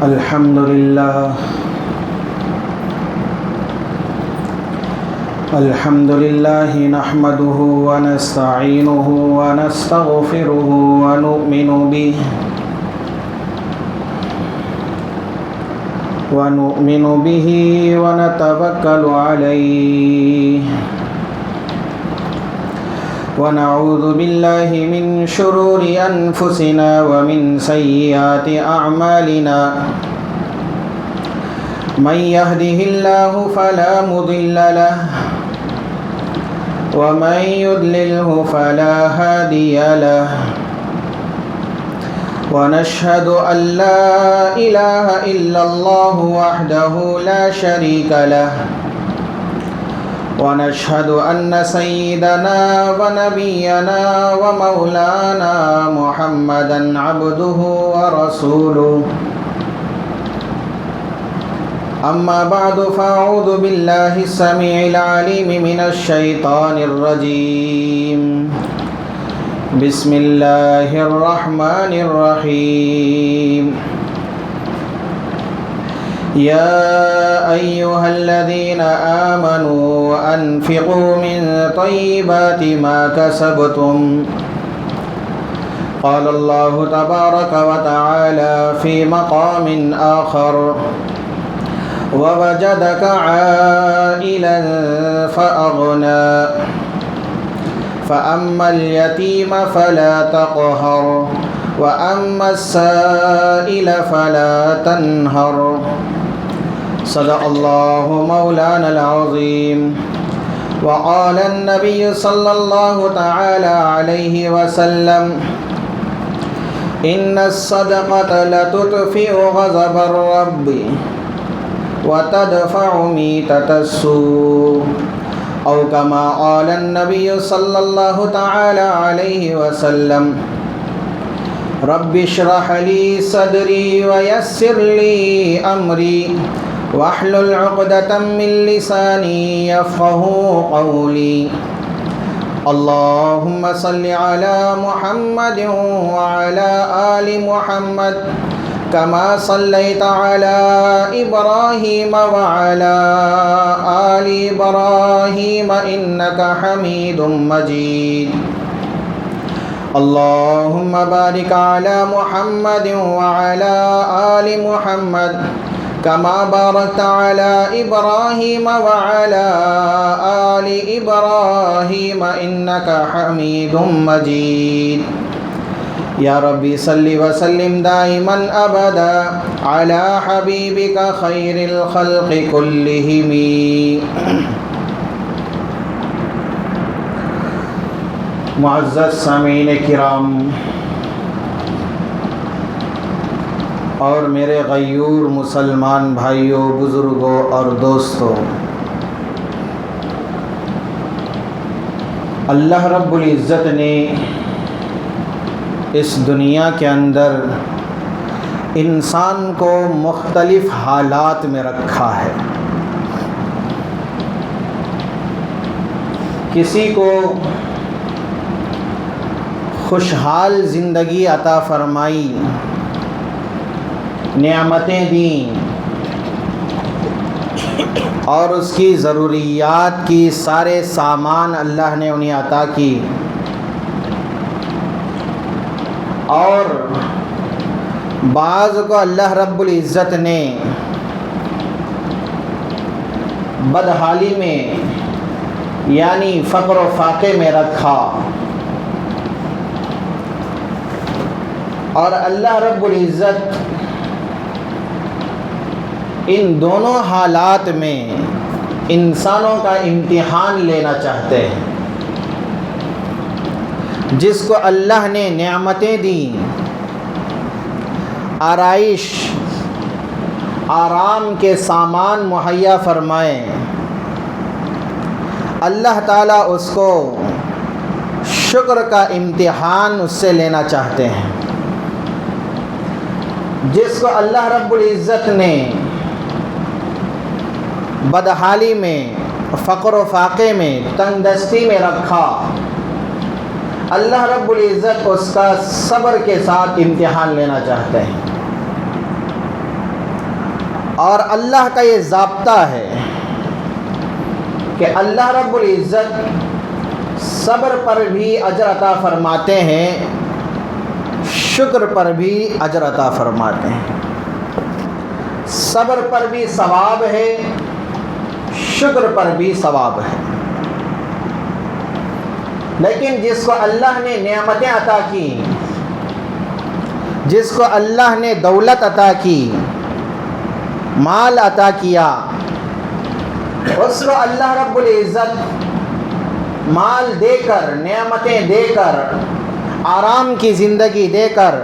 الحمد لله نحمده ونستعينه ونستغفره ونؤمن به ونتوكل عليه ونعوذ بالله من شرور أنفسنا ومن سيئات أعمالنا من يهده الله فلا مضل له ومن يضلله فلا هادي له ونشهد أن لا إله إلا الله وحده لا شريك له ونشهد أن سيدنا ونبينا ومولانا محمدا عبده ورسوله أما بعد فأعوذ بالله السميع العليم من الشيطان الرجيم بسم الله الرحمن الرحيم يا أيها الذين آمنوا أنفقوا من طيبات ما كسبتم قال الله تبارك وتعالى في مقام آخر ووجدك عائلا فأغنى فأما اليتيم فلا تقهر وأما السائل فلا تنهر صدق الله مولانا العظيم وقال النبي صلى الله تعالى عليه وسلم إن الصدقة لتطفئ غضب الرب وتدفع ميتة السوء أو كما قال النبي صلى الله تعالى عليه وسلم رب اشرح لي صدري ويسر لي أمري واحلل عقدة من لساني يفقه قولي اللهم صل على محمد وعلى آل محمد كما صليت على إبراهيم وعلى آل إبراهيم إنك حميد مجيد اللهم بارك على محمد وعلى آل محمد كما باركت على إبراهيم وعلى آل إبراهيم إنك حميد مجيد یا ربی صلی وسلم دائما ابدا علی حبیبک خیر الخلق کلہم۔ معزز سامعین کرام اور میرے غیور مسلمان بھائیوں، بزرگوں اور دوستوں، اللہ رب العزت نے اس دنیا کے اندر انسان کو مختلف حالات میں رکھا ہے۔ کسی کو خوشحال زندگی عطا فرمائی، نعمتیں دیں اور اس کی ضروریات کی سارے سامان اللہ نے انہیں عطا کی، اور بعض کو اللہ رب العزت نے بدحالی میں یعنی فقر و فاقے میں رکھا، اور اللہ رب العزت ان دونوں حالات میں انسانوں کا امتحان لینا چاہتے ہیں۔ جس کو اللہ نے نعمتیں دیں، آرائش آرام کے سامان مہیا فرمائے، اللہ تعالیٰ اس کو شکر کا امتحان اس سے لینا چاہتے ہیں۔ جس کو اللہ رب العزت نے بدحالی میں، فقر و فاقے میں، تنگ دستی میں رکھا، اللہ رب العزت اس کا صبر کے ساتھ امتحان لینا چاہتے ہیں۔ اور اللہ کا یہ ضابطہ ہے کہ اللہ رب العزت صبر پر بھی اجر عطا فرماتے ہیں، شکر پر بھی اجر عطا فرماتے ہیں۔ صبر پر بھی ثواب ہے، شکر پر بھی ثواب ہے۔ لیکن جس کو اللہ نے نعمتیں عطا کی، جس کو اللہ نے دولت عطا کی، مال عطا کیا، اس کو اللہ رب العزت مال دے کر، نعمتیں دے کر، آرام کی زندگی دے کر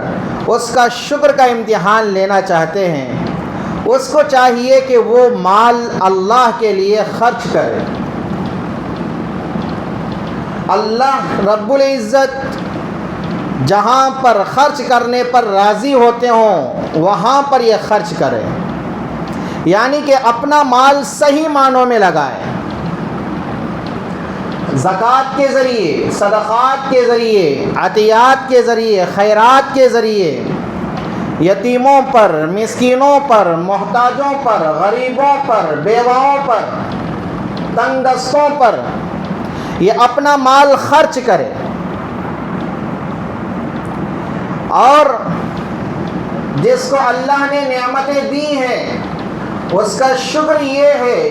اس کا شکر کا امتحان لینا چاہتے ہیں۔ اس کو چاہیے کہ وہ مال اللہ کے لیے خرچ کرے۔ اللہ رب العزت جہاں پر خرچ کرنے پر راضی ہوتے ہوں وہاں پر یہ خرچ کرے، یعنی کہ اپنا مال صحیح معنوں میں لگائے، زکوٰۃ کے ذریعے، صدقات کے ذریعے، عطیات کے ذریعے، خیرات کے ذریعے یتیموں پر، مسکینوں پر، محتاجوں پر، غریبوں پر، بیواؤں پر، تنگ دستوں پر یہ اپنا مال خرچ کرے۔ اور جس کو اللہ نے نعمتیں دی ہیں اس کا شکر یہ ہے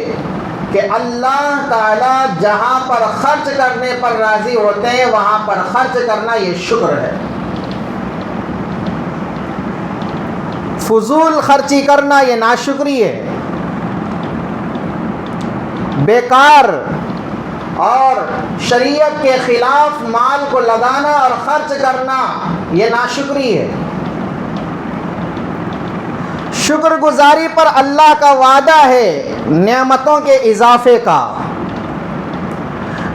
کہ اللہ تعالیٰ جہاں پر خرچ کرنے پر راضی ہوتے ہیں وہاں پر خرچ کرنا یہ شکر ہے۔ فضول خرچی کرنا یہ ناشکری ہے، بیکار اور شریعت کے خلاف مال کو لگانا اور خرچ کرنا یہ ناشکری ہے۔ شکر گزاری پر اللہ کا وعدہ ہے نعمتوں کے اضافے کا،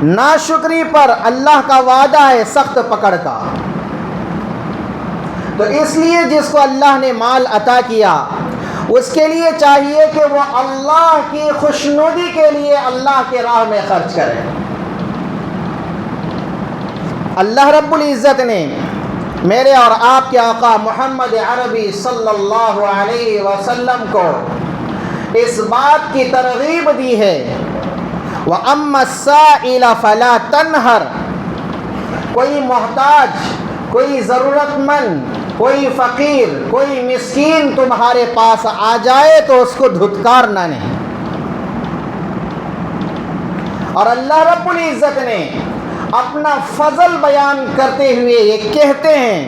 ناشکری پر اللہ کا وعدہ ہے سخت پکڑ کا۔ تو اس لیے جس کو اللہ نے مال عطا کیا اس کے لیے چاہیے کہ وہ اللہ کی خوشنودی کے لیے اللہ کے راہ میں خرچ کرے۔ اللہ رب العزت نے میرے اور آپ کے آقا محمد عربی صلی اللہ علیہ وسلم کو اس بات کی ترغیب دی ہے وَأَمَّا السَّائِلَ فَلَا تَنْهَرْ، کوئی محتاج، کوئی ضرورت مند، کوئی فقیر، کوئی مسکین تمہارے پاس آ جائے تو اس کو دھتکارنا نہیں۔ اور اللہ رب العزت نے اپنا فضل بیان کرتے ہوئے یہ کہتے ہیں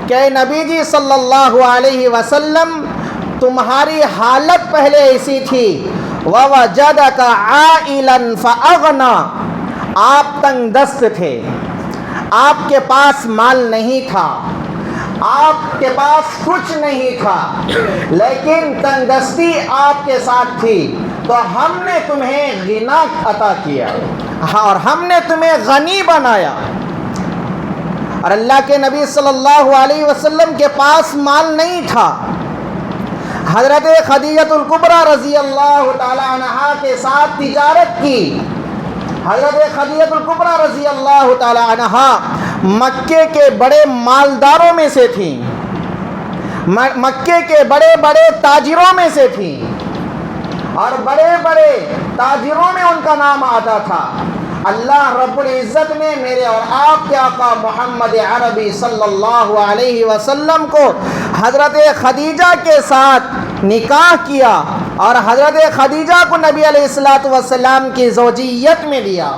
کہ اے نبی جی صلی اللہ علیہ وسلم تمہاری حالت پہلے ایسی تھی وَوَجَدَكَ عَائِلًا فَأَغْنَى، آپ تنگ دست تھے، آپ کے پاس مال نہیں تھا، آپ کے پاس کچھ نہیں تھا، لیکن تنگ دستی آپ کے ساتھ تھی تو ہم نے تمہیں غنا عطا کیا اور ہم نے تمہیں غنی بنایا۔ اور اللہ کے نبی صلی اللہ علیہ وسلم کے پاس مال نہیں تھا، حضرت خدیجہ الکبریٰ رضی اللہ تعالی عنہا کے ساتھ تجارت کی۔ حضرت خدیجہ الکبریٰ رضی اللہ تعالی عنہا مکے کے بڑے مالداروں میں سے تھیں، مکے کے بڑے بڑے تاجروں میں سے تھیں، اور بڑے بڑے تاجروں میں ان کا نام آتا تھا۔ اللہ رب العزت نے میرے اور آپ کے آقا محمد عربی صلی اللہ علیہ وسلم کو حضرت خدیجہ کے ساتھ نکاح کیا اور حضرت خدیجہ کو نبی علیہ السلام کی زوجیت میں لیا۔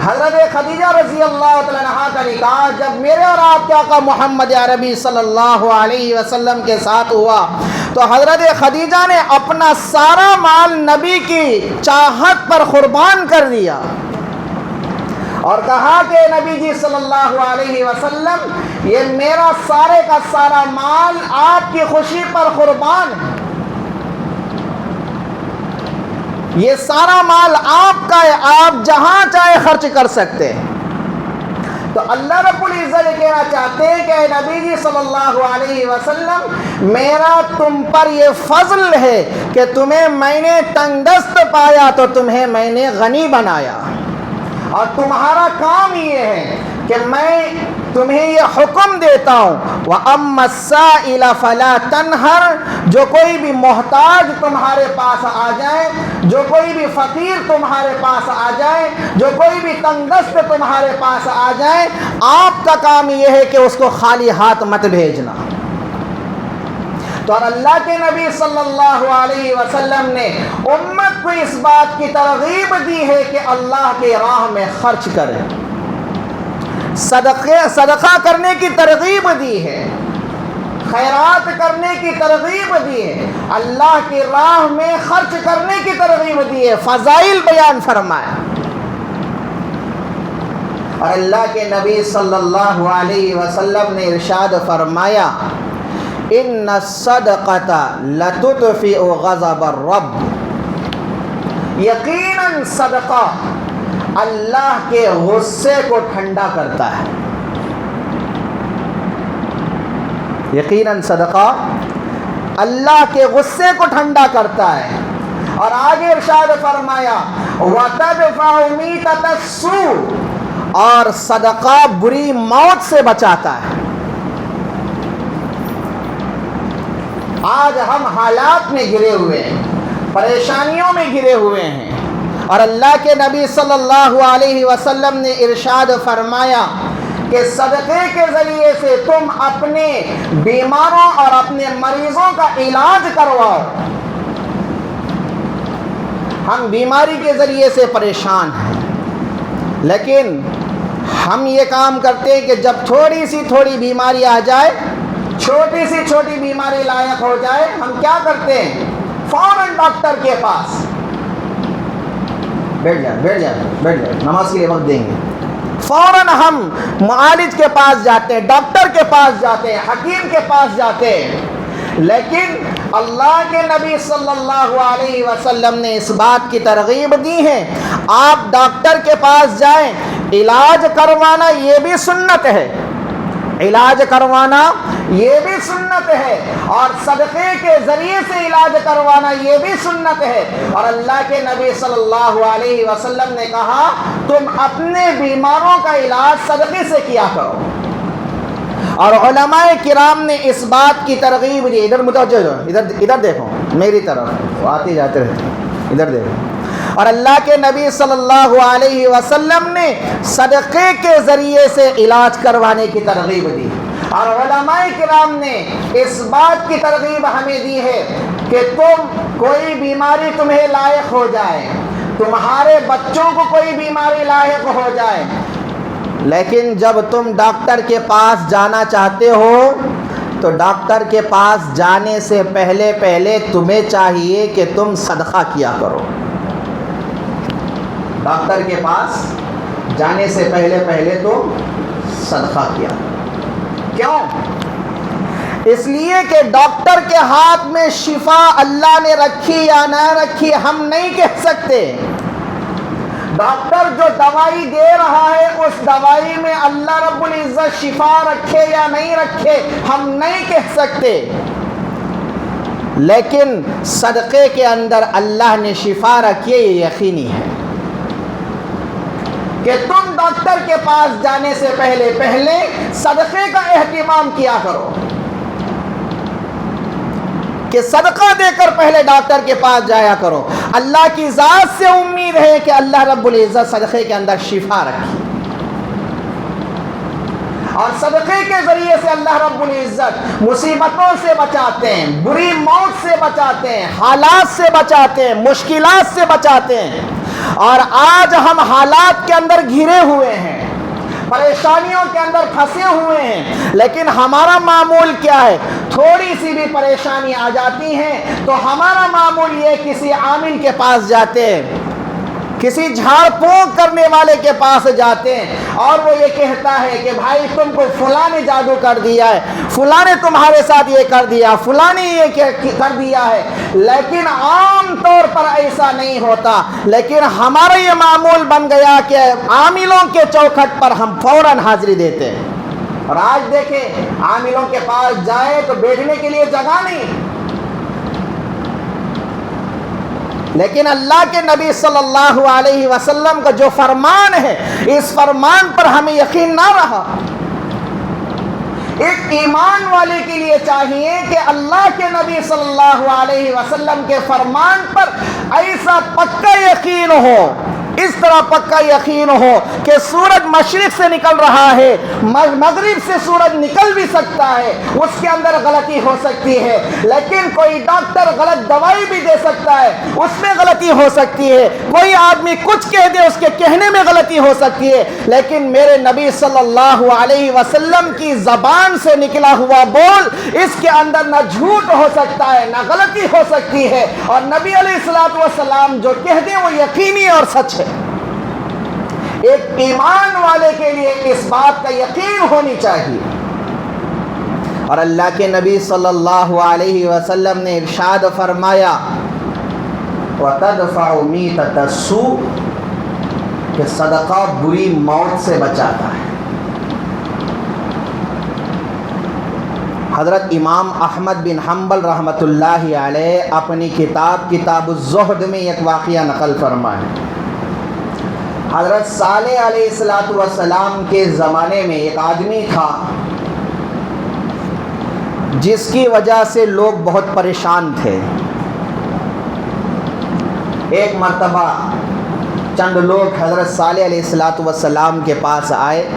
حضرت خدیجہ رضی اللہ تعالیٰ عنہا کا نکاح جب میرے اور آپ کے آقا محمد عربی صلی اللہ علیہ وسلم کے ساتھ ہوا تو حضرت خدیجہ نے اپنا سارا مال نبی کی چاہت پر قربان کر دیا اور کہا کہ نبی جی صلی اللہ علیہ وسلم یہ میرا سارے کا سارا مال آپ کی خوشی پر قربان ہے، یہ سارا مال آپ کا ہے، آپ جہاں چاہے خرچ کر سکتے ہیں۔ تو اللہ رب العزت کہنا چاہتے ہیں کہ اے نبی جی صلی اللہ علیہ وسلم میرا تم پر یہ فضل ہے کہ تمہیں میں نے تنگ دست پایا تو تمہیں میں نے غنی بنایا، اور تمہارا کام یہ ہے کہ میں تمہیں یہ حکم دیتا ہوں وَأَمَّا السَّائِلَ فَلَا تَنْهَرْ، جو کوئی بھی محتاج تمہارے پاس آ جائے، جو کوئی بھی فقیر تمہارے پاس آ جائے، جو کوئی بھی تنگست تمہارے پاس آ جائے، آپ کا کام یہ ہے کہ اس کو خالی ہاتھ مت بھیجنا۔ تو اور اللہ کے نبی صلی اللہ علیہ وسلم نے امت کو اس بات کی ترغیب دی ہے کہ اللہ کی راہ میں خرچ کریں، صدقہ کرنے کی ترغیب دی ہے، خیرات کرنے کی ترغیب دی ہے، اللہ کی راہ میں خرچ کرنے کی ترغیب دی ہے، فضائل بیان فرمایا۔ اور اللہ کے نبی صلی اللہ علیہ وسلم نے ارشاد فرمایا ان الصدقۃ لتطفئ غضب الرب، یقیناً صدقہ اللہ کے غصے کو ٹھنڈا کرتا ہے، یقیناً صدقہ اللہ کے غصے کو ٹھنڈا کرتا ہے۔ اور آگے ارشاد فرمایا وَتَدْفَعُ مِيتَةَ السُّوءِ، اور صدقہ بری موت سے بچاتا ہے۔ آج ہم حالات میں گرے ہوئے ہیں، پریشانیوں میں گرے ہوئے ہیں، اور اللہ کے نبی صلی اللہ علیہ وسلم نے ارشاد فرمایا کہ صدقے کے ذریعے سے تم اپنے بیماروں اور اپنے مریضوں کا علاج کرواؤ۔ ہم بیماری کے ذریعے سے پریشان ہیں، لیکن ہم یہ کام کرتے ہیں کہ جب تھوڑی بیماری آ جائے، چھوٹی بیماری لاحق ہو جائے، ہم کیا کرتے ہیں؟ فوراً ڈاکٹر کے پاس بیٹھ جائے، نماز کے لیے وقت دیں گے، فوراً ہم معالج کے پاس جاتے ہیں، ڈاکٹر کے پاس جاتے ہیں، حکیم کے پاس جاتے ہیں۔ لیکن اللہ کے نبی صلی اللہ علیہ وسلم نے اس بات کی ترغیب دی ہے، آپ ڈاکٹر کے پاس جائیں، علاج کروانا یہ بھی سنت ہے، علاج کروانا یہ بھی سنت ہے، اور صدقے کے ذریعے سے علاج کروانا یہ بھی سنت ہے۔ اور اللہ کے نبی صلی اللہ علیہ وسلم نے کہا تم اپنے بیماروں کا علاج صدقے سے کیا کرو۔ اور علماء کرام نے اس بات کی ترغیب دی، ادھر متوجہ ہو، ادھر دیکھو میری طرف، وہ آتے جاتے رہتے ہیں، ادھر دیکھو۔ اور اللہ کے نبی صلی اللہ علیہ وسلم نے صدقے کے ذریعے سے علاج کروانے کی ترغیب دی، اور علماء کرام نے اس بات کی ترغیب ہمیں دی ہے کہ کوئی بیماری تمہیں لاحق ہو جائے، تمہارے بچوں کو کوئی بیماری لاحق ہو جائے، لیکن جب تم ڈاکٹر کے پاس جانا چاہتے ہو تو ڈاکٹر کے پاس جانے سے پہلے تمہیں چاہیے کہ تم صدقہ کیا کرو۔ ڈاکٹر کے پاس جانے سے پہلے تو صدقہ کیا۔ کیوں؟ اس لیے کہ ڈاکٹر کے ہاتھ میں شفا اللہ نے رکھی یا نہ رکھی ہم نہیں کہہ سکتے۔ ڈاکٹر جو دوائی دے رہا ہے اس دوائی میں اللہ رب العزت شفا رکھے یا نہیں رکھے ہم نہیں کہہ سکتے، لیکن صدقے کے اندر اللہ نے شفا رکھی ہے، یہ یقینی ہے کہ تم ڈاکٹر کے پاس جانے سے پہلے صدقے کا اہتمام کیا کرو، کہ صدقہ دے کر پہلے ڈاکٹر کے پاس جایا کرو۔ اللہ کی ذات سے امید ہے کہ اللہ رب العزت صدقے کے اندر شفا رکھی، اور صدقے کے ذریعے سے اللہ رب العزت مصیبتوں سے بچاتے ہیں، بری موت سے بچاتے ہیں، حالات سے بچاتے ہیں، مشکلات سے بچاتے ہیں۔ اور آج ہم حالات کے اندر گھرے ہوئے ہیں، پریشانیوں کے اندر پھنسے ہوئے ہیں، لیکن ہمارا معمول کیا ہے؟ تھوڑی سی بھی پریشانی آ جاتی ہے تو ہمارا معمول یہ کسی عامل کے پاس جاتے ہیں، کسی جھاڑ پھونک کرنے والے کے پاس جاتے ہیں، اور وہ یہ کہتا ہے کہ بھائی تم کو فلاں نے جادو کر دیا ہے، فلاں نے تمہارے ساتھ یہ کر دیا، فلاں نے یہ کر دیا ہے۔ لیکن عام طور پر ایسا نہیں ہوتا، لیکن ہمارا یہ معمول بن گیا کہ عاملوں کے چوکھٹ پر ہم فوراً حاضری دیتے ہیں۔ اور آج دیکھیں عاملوں کے پاس جائے تو بیٹھنے کے لیے جگہ نہیں، لیکن اللہ کے نبی صلی اللہ علیہ وسلم کا جو فرمان ہے اس فرمان پر ہمیں یقین نہ رہا، ایک ایمان والے کے لیے چاہیے کہ اللہ کے نبی صلی اللہ علیہ وسلم کے فرمان پر ایسا پکا یقین ہو، اس طرح پکا یقین ہو کہ سورج مشرق سے نکل رہا ہے، مغرب سے سورج نکل بھی سکتا ہے، اس کے اندر غلطی ہو سکتی ہے، لیکن کوئی ڈاکٹر غلط دوائی بھی دے سکتا ہے، اس میں غلطی ہو سکتی ہے، کوئی آدمی کچھ کہہ دے اس کے کہنے میں غلطی ہو سکتی ہے، لیکن میرے نبی صلی اللہ علیہ وسلم کی زبان سے نکلا ہوا بول، اس کے اندر نہ جھوٹ ہو سکتا ہے نہ غلطی ہو سکتی ہے، اور نبی علیہ الصلوۃ والسلام جو کہہ دیں وہ یقینی اور سچ ہے۔ ایک ایمان والے کے لیے اس بات کا یقین ہونی چاہیے۔ اور اللہ کے نبی صلی اللہ علیہ وسلم نے ارشاد فرمایا وَتَدْفَعُ مِيتَةَ السُّوءِ کہ صدقہ بری موت سے بچاتا ہے۔ حضرت امام احمد بن حنبل رحمۃ اللہ علیہ اپنی کتاب الزہد میں ایک واقعہ نقل فرمائے۔ حضرت صالح علیہ السلام کے زمانے میں ایک آدمی تھا جس کی وجہ سے لوگ بہت پریشان تھے۔ ایک مرتبہ چند لوگ حضرت صالح علیہ السلام کے پاس آئے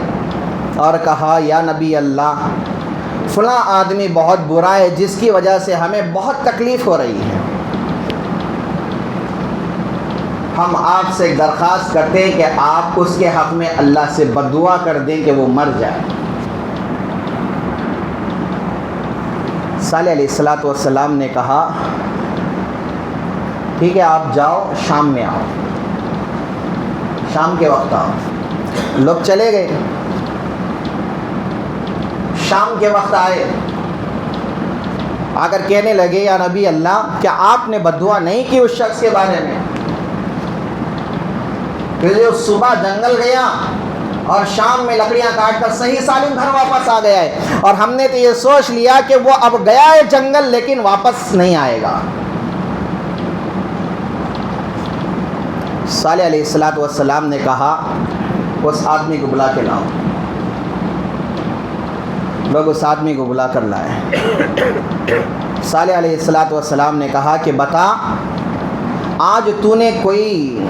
اور کہا یا نبی اللہ، فلاں آدمی بہت برا ہے جس کی وجہ سے ہمیں بہت تکلیف ہو رہی ہے، ہم آپ سے ایک درخواست کرتے ہیں کہ آپ اس کے حق میں اللہ سے بددعا کر دیں کہ وہ مر جائے۔ صالح علیہ السلام نے کہا ٹھیک ہے آپ جاؤ، شام میں آؤ، شام کے وقت آؤ۔ لوگ چلے گئے، شام کے وقت آئے، آ کر کہنے لگے یا نبی اللہ کیا آپ نے بددعا نہیں کی اس شخص کے بارے میں؟ پھر جو صبح جنگل گیا اور شام میں لکڑیاں کاٹ کر صحیح سالم گھر واپس آ گیا ہے، اور ہم نے تو یہ سوچ لیا کہ وہ اب گیا ہے جنگل لیکن واپس نہیں آئے گا۔ صالح علیہ السلام نے کہا اس آدمی کو بلا کے لاؤ۔ لوگ اس آدمی کو بلا کر لائے۔ صالح علیہ السلام نے کہا کہ بتا آج تو نے کوئی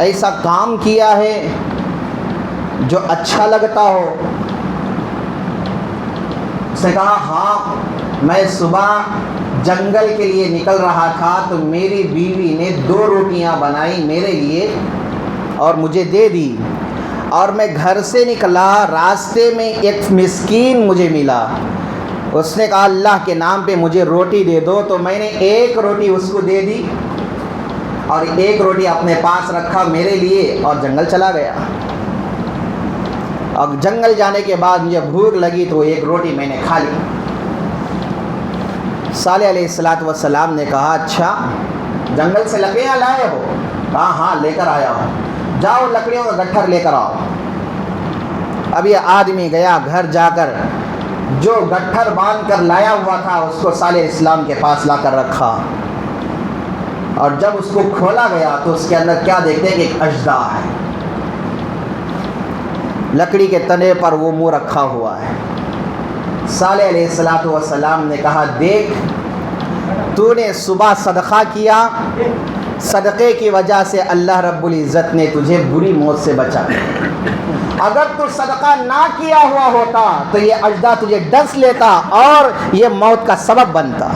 ایسا کام کیا ہے جو اچھا لگتا ہو؟ اس نے کہا ہاں، میں صبح جنگل کے لیے نکل رہا تھا تو میری بیوی نے 2 روٹیاں بنائی میرے لیے اور مجھے دے دی، اور میں گھر سے نکلا، راستے میں ایک مسکین مجھے ملا، اس نے کہا اللہ کے نام پہ مجھے روٹی دے دو، تو میں نے 1 روٹی اس کو دے دی اور 1 روٹی اپنے پاس رکھا میرے لیے اور جنگل چلا گیا۔ اور جنگل جانے کے بعد مجھے بھوک لگی تو 1 روٹی میں نے کھا لی۔ صالح علیہ السلام نے کہا اچھا جنگل سے لکڑیاں لائے ہو؟ کہا ہاں لے کر آیا ہوں، جاؤ لکڑیوں کا گٹھر لے کر آؤ۔ اب یہ آدمی گیا، گھر جا کر جو گٹھر باندھ کر لایا ہوا تھا اس کو صالح علیہ السلام کے پاس لا کر رکھا، اور جب اس کو کھولا گیا تو اس کے اندر کیا دیکھتے ہیں کہ ایک اژدہا ہے، لکڑی کے تنے پر وہ منہ رکھا ہوا ہے۔ صالح علیہ السلام نے کہا دیکھ تو نے صبح صدقہ کیا، صدقے کی وجہ سے اللہ رب العزت نے تجھے بری موت سے بچا، اگر تو صدقہ نہ کیا ہوا ہوتا تو یہ اژدہا تجھے ڈس لیتا اور یہ موت کا سبب بنتا۔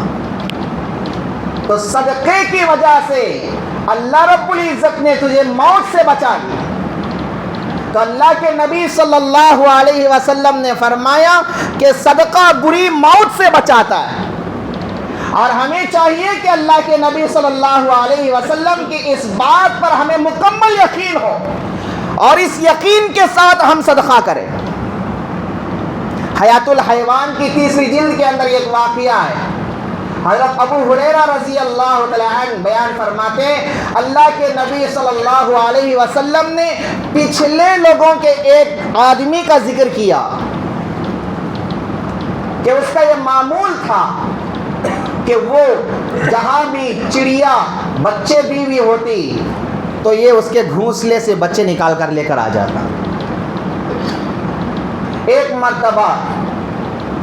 تو صدقے کی وجہ سے اللہ رب العزت نے تجھے موت سے بچا لیا۔ تو اللہ کے نبی صلی اللہ علیہ وسلم نے فرمایا کہ صدقہ بری موت سے بچاتا ہے، اور ہمیں چاہیے کہ اللہ کے نبی صلی اللہ علیہ وسلم کی اس بات پر ہمیں مکمل یقین ہو اور اس یقین کے ساتھ ہم صدقہ کریں۔ حیات الحیوان کی 3 جلد کے اندر ایک واقعہ ہے، حضرت ابو ہریرہ رضی اللہ تعالیٰ عنہ بیان فرماتے ہیں اللہ کے نبی صلی اللہ علیہ وسلم نے پچھلے لوگوں کے ایک آدمی کا ذکر کیا کہ اس کا یہ معمول تھا کہ وہ جہاں بھی چڑیا بچے بیوی ہوتی تو یہ اس کے گھونسلے سے بچے نکال کر لے کر آ جاتا۔ ایک مرتبہ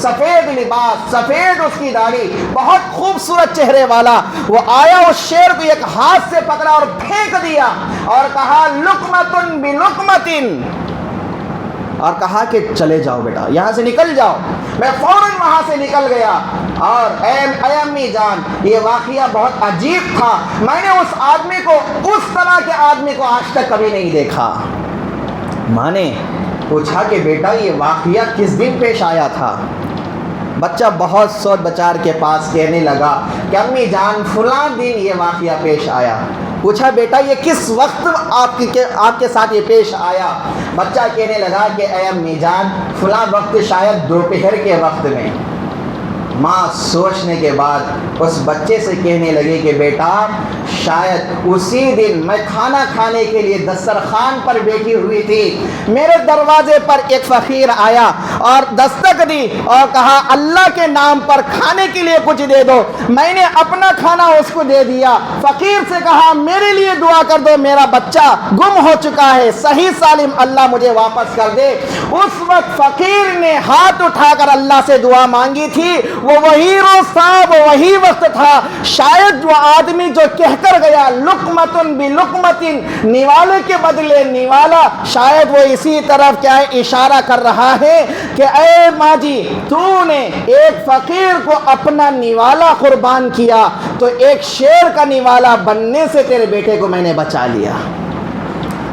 سفید لباس، سفید اس کی داڑھی، بہت خوبصورت چہرے والا، وہ آیا اس شیر کو ایک ہاتھ سے پکڑا اور پھینک دیا اور کہا لقمۃ بلقمۃ، اور کہا کہ چلے جاؤ بیٹا، یہاں سے نکل جاؤ۔ میں فوراً وہاں سے نکل گیا، اور اے امی جان، یہ واقعہ بہت عجیب تھا، میں نے اس آدمی کو، اس طرح کے آدمی کو آج تک کبھی نہیں دیکھا۔ ماں نے پوچھا کہ بیٹا یہ واقعہ کس دن پیش آیا تھا؟ بچہ بہت سوچ بچار کے پاس کہنے لگا کہ امی جان فلاں دن یہ واقعہ پیش آیا۔ پوچھا بیٹا یہ کس وقت آپ کے ساتھ یہ پیش آیا؟ بچہ کہنے لگا کہ اے امی جان فلاں وقت شاید دوپہر کے وقت میں۔ ماں سوچنے کے بعد اس بچے سے کہنے لگے کہ بیٹا شاید اسی دن میں کھانا کھانے کے لیے دسترخوان پر بیٹھی ہوئی تھی، میرے دروازے پر ایک فقیر آیا اور دستک دی اور کہا اللہ کے نام پر کھانے کے لیے کچھ دے دو۔ میں نے اپنا کھانا اس کو دے دیا، فقیر سے کہا میرے لیے دعا کر دو، میرا بچہ گم ہو چکا ہے، صحیح سالم اللہ مجھے واپس کر دے۔ اس وقت فقیر نے ہاتھ اٹھا کر اللہ سے دعا مانگی تھی، وہ وہی روز تھا، وہ وہی وقت تھا، شاید وہ آدمی جو کہہ کر گیا لقمۃ بلقمۃ، نوالے کے بدلے نوالا، شاید وہ اسی طرف کیا ہے اشارہ کر رہا ہے کہ اے ماں جی تو نے ایک فقیر کو اپنا نوالا قربان کیا تو ایک شیر کا نوالا بننے سے تیرے بیٹے کو میں نے بچا لیا۔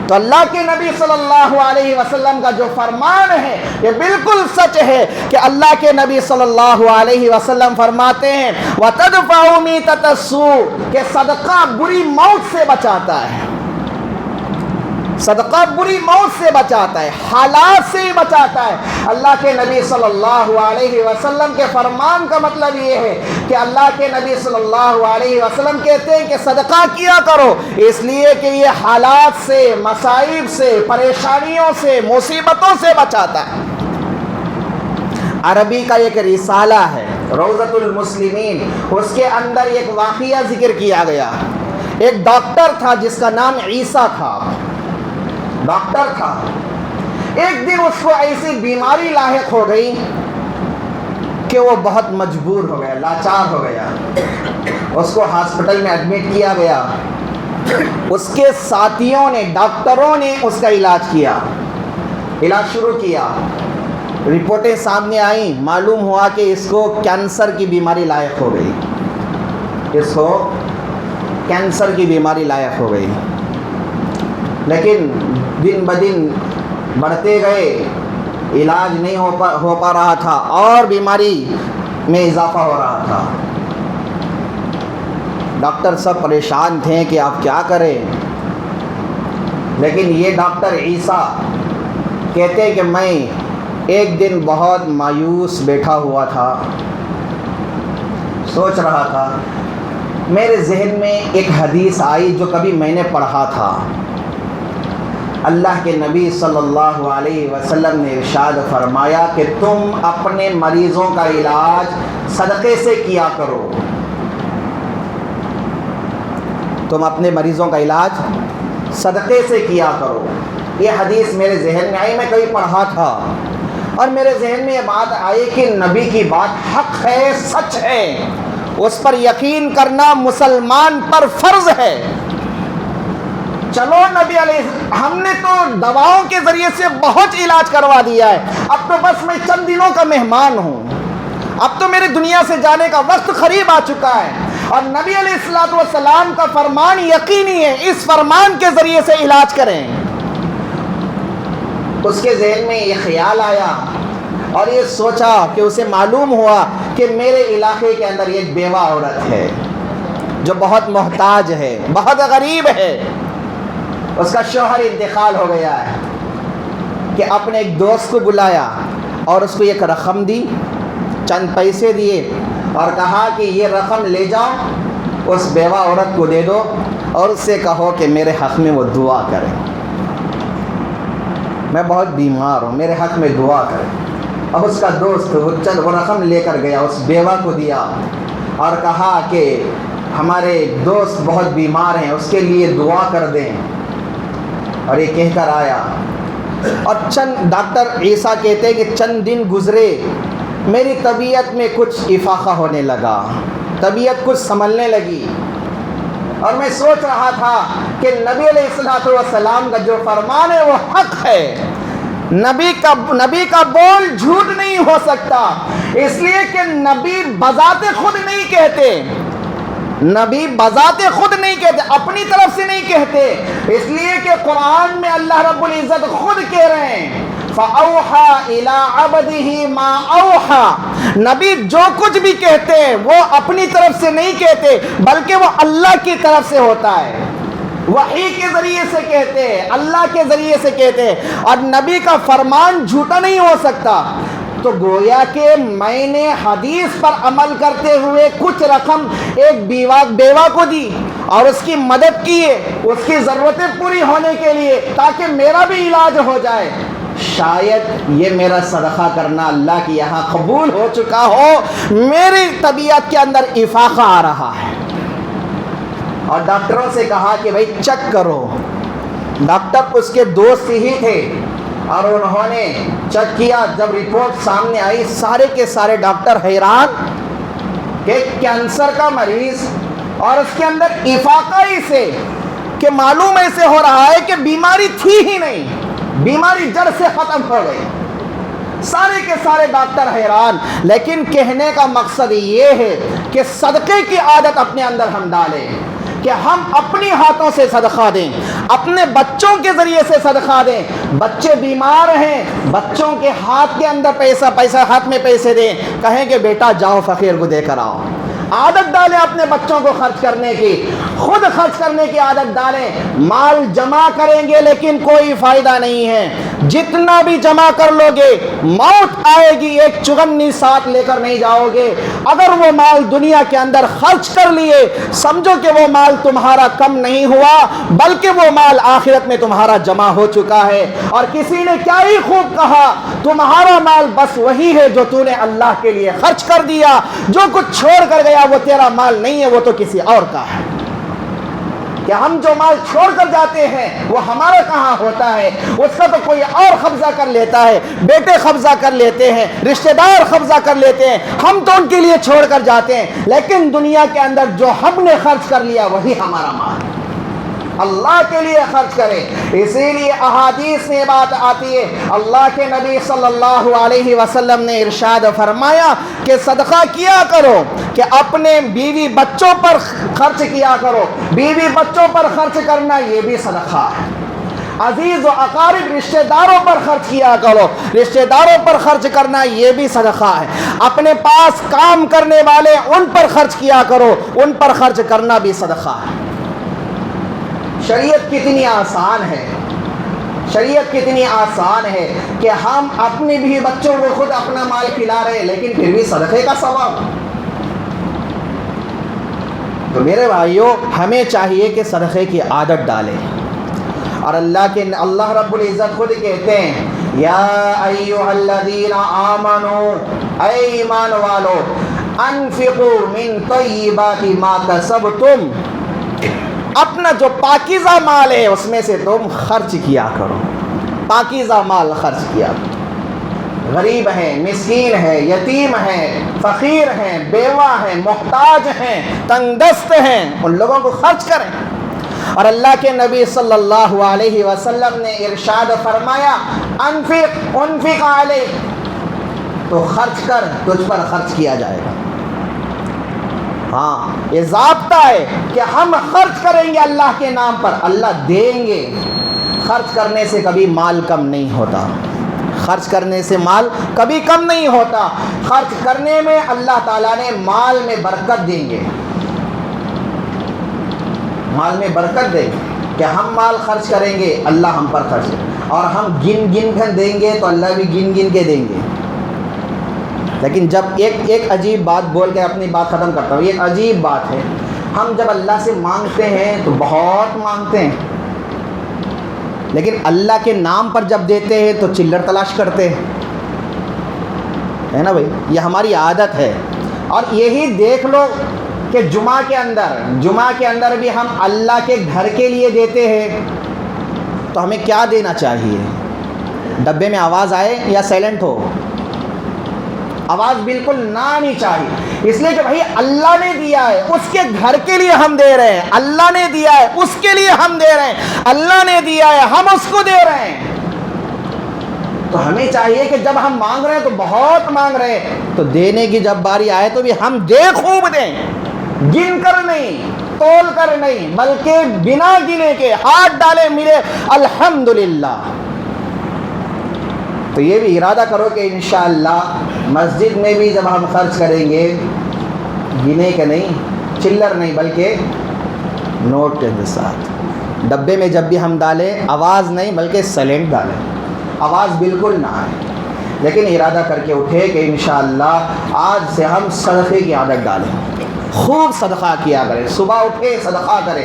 تو اللہ کے نبی صلی اللہ علیہ وسلم کا جو فرمان ہے یہ بالکل سچ ہے کہ اللہ کے نبی صلی اللہ علیہ وسلم فرماتے ہیں وَتَدْفَعُ مِيتَةَ السُّوءِ کہ صدقہ بری موت سے بچاتا ہے، صدقہ بری موت سے بچاتا ہے، حالات سے بچاتا ہے۔ اللہ کے نبی صلی اللہ علیہ وسلم کے فرمان کا مطلب یہ ہے کہ اللہ کے نبی صلی اللہ علیہ وسلم کہتے ہیں کہ صدقہ کیا کرو، اس لیے کہ یہ حالات سے، مصائب سے، پریشانیوں سے، مصیبتوں سے بچاتا ہے۔ عربی کا ایک رسالہ ہے روضۃ المسلمین، اس کے اندر ایک واقعہ ذکر کیا گیا۔ ایک ڈاکٹر تھا جس کا نام عیسیٰ تھا، ڈاکٹر تھا۔ ایک دن اس کو ایسی بیماری لاحق ہو گئی کہ وہ بہت مجبور ہو گیا، لاچار ہو گیا، اس کو ہاسپٹل میں ایڈمٹ کیا گیا۔ اس کے ساتھیوں نے، ڈاکٹروں نے اس کا علاج کیا، علاج شروع کیا، رپورٹیں سامنے آئیں، معلوم ہوا کہ اس کو کینسر کی بیماری لاحق ہو گئی، اس کو کینسر کی بیماری لاحق ہو گئی۔ لیکن دن بدن بڑھتے گئے، علاج نہیں ہو پا رہا تھا اور بیماری میں اضافہ ہو رہا تھا۔ ڈاکٹر سب پریشان تھے کہ آپ کیا کریں، لیکن یہ ڈاکٹر عیسیٰ کہتے کہ میں ایک دن بہت مایوس بیٹھا ہوا تھا، سوچ رہا تھا، میرے ذہن میں ایک حدیث آئی جو کبھی میں نے پڑھا تھا۔ اللہ کے نبی صلی اللہ علیہ وسلم نے ارشاد فرمایا کہ تم اپنے مریضوں کا علاج صدقے سے کیا کرو، تم اپنے مریضوں کا علاج صدقے سے کیا کرو۔ یہ حدیث میرے ذہن میں آئی، میں کبھی پڑھا تھا اور میرے ذہن میں یہ بات آئی کہ نبی کی بات حق ہے، سچ ہے، اس پر یقین کرنا مسلمان پر فرض ہے۔ چلو نبی علیہ، ہم نے تو دواؤں کے ذریعے سے بہت علاج کروا دیا ہے، اب تو بس میں چند دنوں کا مہمان ہوں، اب تو میرے دنیا سے جانے کا وقت قریب آ چکا ہے۔ اور نبی علیہ الصلوۃ والسلام کا فرمان یقینی ہے، اس فرمان کے ذریعے سے علاج کریں۔ اس کے ذہن میں یہ خیال آیا اور یہ سوچا کہ اسے معلوم ہوا کہ میرے علاقے کے اندر ایک بیوہ عورت ہے جو بہت محتاج ہے، بہت غریب ہے، اس کا شوہر انتقال ہو گیا ہے، کہ اپنے ایک دوست کو بلایا اور اس کو ایک رقم دی، چند پیسے دیے اور کہا کہ یہ رقم لے جاؤ، اس بیوہ عورت کو دے دو اور اس سے کہو کہ میرے حق میں وہ دعا کرے، میں بہت بیمار ہوں، میرے حق میں دعا کرے۔ اب اس کا دوست وہ رقم لے کر گیا، اس بیوہ کو دیا اور کہا کہ ہمارے دوست بہت بیمار ہیں، اس کے لیے دعا کر دیں، اور یہ کہہ کر آیا۔ اور ڈاکٹر عیسیٰ کہتے ہیں کہ چند دن گزرے، میری طبیعت میں کچھ افاقہ ہونے لگا، طبیعت کچھ سنبھلنے لگی، اور میں سوچ رہا تھا کہ نبی علیہ السلام کا جو فرمان ہے وہ حق ہے، نبی کا بول جھوٹ نہیں ہو سکتا، اس لیے کہ نبی بذات خود نہیں کہتے، نبی بذات خود نہیں کہتے، اپنی طرف سے نہیں کہتے، اس لیے کہ قرآن میں اللہ رب العزت خود کہہ رہے ہیں فَأَوْحَى إِلَىٰ عَبْدِهِ مَا أَوْحَى، نبی جو کچھ بھی کہتے ہیں وہ اپنی طرف سے نہیں کہتے بلکہ وہ اللہ کی طرف سے ہوتا ہے، وحی کے ذریعے سے کہتے ہیں، اللہ کے ذریعے سے کہتے ہیں، اور نبی کا فرمان جھوٹا نہیں ہو سکتا۔ تو گویا کہ میں نے حدیث پر عمل کرتے ہوئے کچھ رقم ایک بیوہ کو دی اور اس کی مدد کی ہے، اس کی ضرورتیں پوری ہونے کے لیے، تاکہ میرا بھی علاج ہو جائے۔ شاید یہ میرا صدقہ کرنا اللہ کے یہاں قبول ہو چکا ہو، میری طبیعت کے اندر افاقہ آ رہا ہے۔ اور ڈاکٹروں سے کہا کہ بھائی چیک کرو، ڈاکٹر اس کے دوست ہی تھے اور انہوں نے چیک کیا، جب رپورٹ سامنے آئی سارے کے سارے ڈاکٹر حیران کہ کینسر کا مریض اور اس کے اندر افاقہ ہی سے کہ معلوم ایسے ہو رہا ہے کہ بیماری تھی ہی نہیں، بیماری جڑ سے ختم ہو گئی، سارے کے سارے ڈاکٹر حیران۔ لیکن کہنے کا مقصد یہ ہے کہ صدقے کی عادت اپنے اندر ہم ڈالیں، کہ ہم اپنی ہاتھوں سے صدقہ دیں، اپنے بچوں کے ذریعے سے صدقہ دیں، بچے بیمار ہیں بچوں کے ہاتھ کے اندر پیسہ ہاتھ میں پیسے دیں، کہیں کہ بیٹا جاؤ فقیر کو دے کر آؤ، عادت ڈالیں اپنے بچوں کو خرچ کرنے کی، خود خرچ کرنے کی عادت ڈالیں۔ مال جمع کریں گے لیکن کوئی فائدہ نہیں ہے، جتنا بھی جمع کر لو گے موت آئے گی ایک چغنی ساتھ لے کر نہیں جاؤ گے۔ اگر وہ مال دنیا کے اندر خرچ کر لیے سمجھو کہ وہ مال تمہارا کم نہیں ہوا بلکہ وہ مال آخرت میں تمہارا جمع ہو چکا ہے۔ اور کسی نے کیا ہی خوب کہا، تمہارا مال بس وہی ہے جو تو نے اللہ کے لیے خرچ کر دیا، جو کچھ چھوڑ کر گیا وہ تیرا مال نہیں ہے، وہ تو کسی اور کا ہے۔ کہ ہم جو مال چھوڑ کر جاتے ہیں وہ ہمارا کہاں ہوتا ہے، اس کا تو کوئی اور قبضہ کر لیتا ہے، بیٹے قبضہ کر لیتے ہیں، رشتہ دار قبضہ کر لیتے ہیں، ہم تو ان کے لیے چھوڑ کر جاتے ہیں، لیکن دنیا کے اندر جو ہم نے خرچ کر لیا وہی ہمارا مال، اللہ کے لیے خرچ کرے۔ اسی لیے احادیث میں بات آتی ہے، اللہ کے نبی صلی اللہ علیہ وسلم نے ارشاد فرمایا کہ صدقہ کیا کرو، کہ اپنے بیوی بچوں پر خرچ کیا کرو، بیوی بچوں پر خرچ کرنا یہ بھی صدقہ ہے۔ عزیز و اقارب رشتہ داروں پر خرچ کیا کرو، رشتہ داروں پر خرچ کرنا یہ بھی صدقہ ہے۔ اپنے پاس کام کرنے والے ان پر خرچ کیا کرو، ان پر خرچ کرنا بھی صدقہ ہے۔ شریعت کتنی آسان ہے، شریعت کتنی آسان ہے کہ ہم اپنے بھی بچوں کو خود اپنا مال کھلا رہے ہیں لیکن پھر بھی صدقے کا ثواب۔ تو میرے بھائیوں ہمیں چاہیے کہ صدقے کی عادت ڈالیں، اور اللہ رب العزت خود کہتے ہیں یا ایھا الذین آمنوا، اے ایمان والو، انفقوا من طیبات ما کسبتم، اپنا جو پاکیزہ مال ہے اس میں سے تم خرچ کیا کرو، پاکیزہ مال خرچ کیا کرو۔ غریب ہیں، مسکین ہیں، یتیم ہیں، فقیر ہیں، بیوہ ہیں، محتاج ہیں، تنگ دست ہیں، ان لوگوں کو خرچ کریں۔ اور اللہ کے نبی صلی اللہ علیہ وسلم نے ارشاد فرمایا انفق علیک، تو خرچ کر، تجھ پر خرچ کیا جائے گا۔ ہاں یہ ضابطہ ہے کہ ہم خرچ کریں گے اللہ کے نام پر، اللہ دیں گے۔ خرچ کرنے سے کبھی مال کم نہیں ہوتا، خرچ کرنے سے مال کبھی کم نہیں ہوتا، خرچ کرنے میں اللہ تعالیٰ نے مال میں برکت دیں گے، مال میں برکت دیں گے کہ ہم مال خرچ کریں گے اللہ ہم پر خرچ کریں، اور ہم گن گن کر دیں گے تو اللہ بھی گن گن کے دیں گے۔ لیکن جب ایک عجیب بات بول کے اپنی بات ختم کرتا ہوں، یہ عجیب بات ہے، ہم جب اللہ سے مانگتے ہیں تو بہت مانگتے ہیں، لیکن اللہ کے نام پر جب دیتے ہیں تو چلر تلاش کرتے ہیں، ہے نا بھائی، یہ ہماری عادت ہے۔ اور یہی دیکھ لو کہ جمعہ کے اندر بھی ہم اللہ کے گھر کے لیے دیتے ہیں، تو ہمیں کیا دینا چاہیے؟ ڈبے میں آواز آئے یا سائلنٹ ہو؟ آواز بالکل نہ آنی چاہیے، اس لیے کہ بھائی اللہ نے دیا ہے، اس کے گھر کے لیے ہم دے رہے ہیں، اللہ نے دیا ہے اس کے لیے ہم دے رہے ہیں، اللہ نے دیا ہے ہم اس کو دے رہے ہیں۔ تو ہمیں چاہیے کہ جب ہم مانگ رہے ہیں تو بہت مانگ رہے ہیں، تو دینے کی جب باری آئے تو بھی ہم دے خوب دیں، گن کر نہیں، تول کر نہیں، بلکہ بنا گنے کے ہاتھ ڈالے ملے الحمدللہ۔ تو یہ بھی ارادہ کرو کہ انشاءاللہ مسجد میں بھی جب ہم خرچ کریں گے، گنے کے نہیں، چلر نہیں بلکہ نوٹ کے ساتھ، ڈبے میں جب بھی ہم ڈالیں آواز نہیں بلکہ سائلنٹ ڈالیں، آواز بالکل نہ آئے، لیکن ارادہ کر کے اٹھے کہ انشاءاللہ آج سے ہم صدقے کی عادت ڈالیں، خوب صدقہ کیا کریں، صبح اٹھے صدقہ کریں،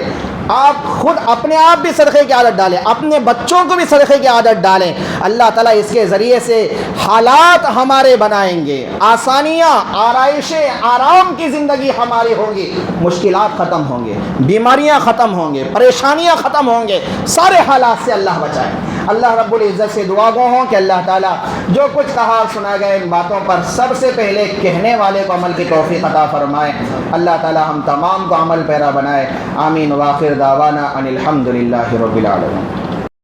آپ خود اپنے آپ بھی صدقے کی عادت ڈالیں، اپنے بچوں کو بھی صدقے کی عادت ڈالیں، اللہ تعالیٰ اس کے ذریعے سے حالات ہمارے بنائیں گے، آسانیاں، آرائشیں، آرام کی زندگی ہماری ہوگی، مشکلات ختم ہوں گے، بیماریاں ختم ہوں گے، پریشانیاں ختم ہوں گے، سارے حالات سے اللہ بچائے۔ اللہ رب العزت سے دعا گو ہوں کہ اللہ تعالیٰ جو کچھ کہا سنا گئے ان باتوں پر سب سے پہلے کہنے والے کو عمل کی توفیق عطا فرمائے، اللہ تعالیٰ ہم تمام کو عمل پیرا بنائے، آمین۔ وآخر دعوانا ان الحمد للہ رب العالمین۔